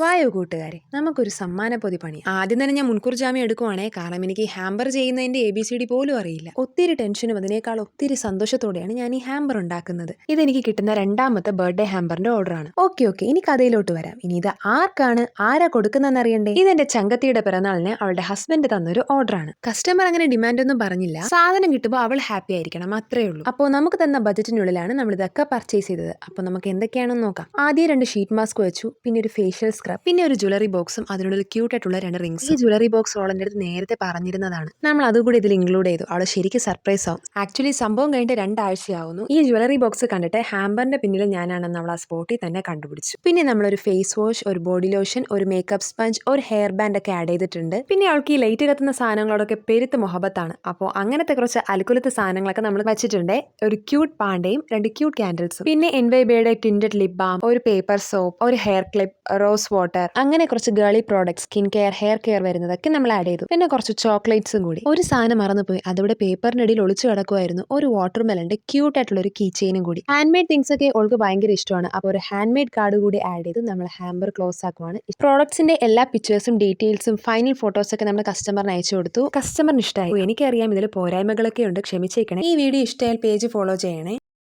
വായോ കൂട്ടുകാരെ, നമുക്കൊരു സമ്മാനപ്പൊതി പണി. ആദ്യം തന്നെ ഞാൻ മുൻകൂർ ജാമ്യം എടുക്കുവാണേ, കാരണം എനിക്ക് ഹാമ്പർ ചെയ്യുന്നതിന്റെ ABCD പോലും അറിയില്ല. ഒത്തിരി ടെൻഷനും അതിനേക്കാൾ ഒത്തിരി സന്തോഷത്തോടെയാണ് ഞാൻ ഈ ഹാമ്പർ ഉണ്ടാക്കുന്നത്. ഇതെനിക്ക് കിട്ടുന്ന രണ്ടാമത്തെ ബർത്ത്ഡേ ഹാമ്പറിന്റെ ഓർഡറാണ്. ഓക്കെ, ഇനി കഥയിലോട്ട് വരാം. ഇനി ഇത് ആർക്കാണ്, ആരാ കൊടുക്കുന്നതെന്ന് അറിയണ്ടേ? ഇതെന്റെ ചങ്കത്തിയുടെ പിറന്നാളിന് അവളുടെ ഹസ്ബൻഡ് തന്നൊരു ഓർഡറാണ്. കസ്റ്റമർ അങ്ങനെ ഡിമാൻഡ് ഒന്നും പറഞ്ഞില്ല. സാധനം കിട്ടുമ്പോൾ അവൾ ഹാപ്പി ആയിരിക്കണം, അത്രേ ഉള്ളൂ. അപ്പോൾ നമുക്ക് തന്ന ബജറ്റിനുള്ളിലാണ് നമ്മൾ ഇതൊക്കെ പർച്ചേസ് ചെയ്തത്. അപ്പോൾ നമുക്ക് എന്തൊക്കെയാണെന്ന് നോക്കാം. ആദ്യം 2 ഷീറ്റ് മാസ്ക് വെച്ചു, പിന്നെ ഒരു ഫേഷ്യൽ സ്ക്രബ്, പിന്നെ ഒരു ജ്വല്ലറി ബോക്സും അതിനുള്ളിൽ ക്യൂട്ട് ആയിട്ടുള്ള 2 റിംഗ്സ്. ഈ ജ്വല്ലറി ബോക്സ് ഓളന്റെ അടുത്ത് നേരത്തെ പറഞ്ഞിരുന്നതാണ്. നമ്മൾ അതുകൂടി ഇതിൽ ഇൻക്ലൂഡ് ചെയ്തു. അവള് ശരിക്കും സർപ്രൈസ് ആവും. ആക്ച്വലി സംഭവം കഴിഞ്ഞിട്ട് 2 ആഴ്ചയാവുന്നു. ഈ ജ്വല്ലറി ബോക്സ് കണ്ടിട്ട് ഹാമ്പറിന്റെ പിന്നിൽ ഞാനാണെന്ന് അവൾ ആ സ്പോട്ടിൽ തന്നെ കണ്ടുപിടിച്ചു. പിന്നെ നമ്മളൊരു ഫേസ് വാഷ്, ഒരു ബോഡി ലോഷൻ, ഒരു മേക്കപ്പ് സ്പഞ്ച്, ഒരു ഹെയർ ബാൻഡ് ഒക്കെ ആഡ് ചെയ്തിട്ടുണ്ട്. പിന്നെ അവൾക്ക് ഈ ലൈറ്റ് കത്തുന്ന സാധനങ്ങളോടൊക്കെ പെരുത്ത് മുഹബത്താണ്. അപ്പോൾ അങ്ങനത്തെ കുറച്ച് അൽക്കുലത്തെ സാധനങ്ങളൊക്കെ നമ്മൾ വെച്ചിട്ടുണ്ട്. ഒരു ക്യൂട്ട് പാണ്ടയും 2 ക്യൂട്ട് കാൻഡിൽസും, പിന്നെ എൻവൈബയുടെ ടിൻറ്റഡ് ലിപ് ബാം, ഒരു പേപ്പർ സോപ്പ്, ഒരു ഹെയർ ക്ലിപ്പ്, റോസ് വാട്ടർ, അങ്ങനെ കുറച്ച് Gely products, skin care, hair care വരുന്നതൊക്കെ നമ്മൾ ആഡ് ചെയ്തു. പിന്നെ കുറച്ച് ചോക്ലേറ്റ്സും കൂടി. ഒരു സാധനം മറന്നുപോയി, അതവിടെ പേപ്പറിന്റെ ഇടയിൽ ഒളിച്ചു കിടക്കുമായിരുന്നു. ഒരു വാട്ടർ മെലന്റെ ക്യൂട്ട് ആയിട്ടുള്ള ഒരു കീ ചെയിനും കൂടി. ഹാൻഡ് മെയ്ഡ് തിങ്സ് ഒക്കെ ഓൾക്ക് ഭയങ്കര ഇഷ്ടമാണ്. അപ്പോൾ ഒരു ഹാൻഡ് മെയ്ഡ് കാർഡ് കൂടി ആഡ് ചെയ്ത് നമ്മൾ ഹാമ്പർ ക്ലോസ് ആക്കുവാണ്. പ്രോഡക്ട്സിന്റെ എല്ലാ പിക്ചേഴ്സും ഡീറ്റെയിൽസും ഫൈനൽ ഫോട്ടോസ് ഒക്കെ നമ്മൾ കസ്റ്റമറിന് അയച്ചു കൊടുത്തു. കസ്റ്റമറിന് ഇഷ്ടമായി. എനിക്കറിയാം ഇതിൽ പോരായ്മകളൊക്കെ ഉണ്ട്, ക്ഷമിച്ചേക്കണേ. ഈ വീഡിയോ ഇഷ്ടമായാൽ പേജ് ഫോളോ ചെയ്യണേ.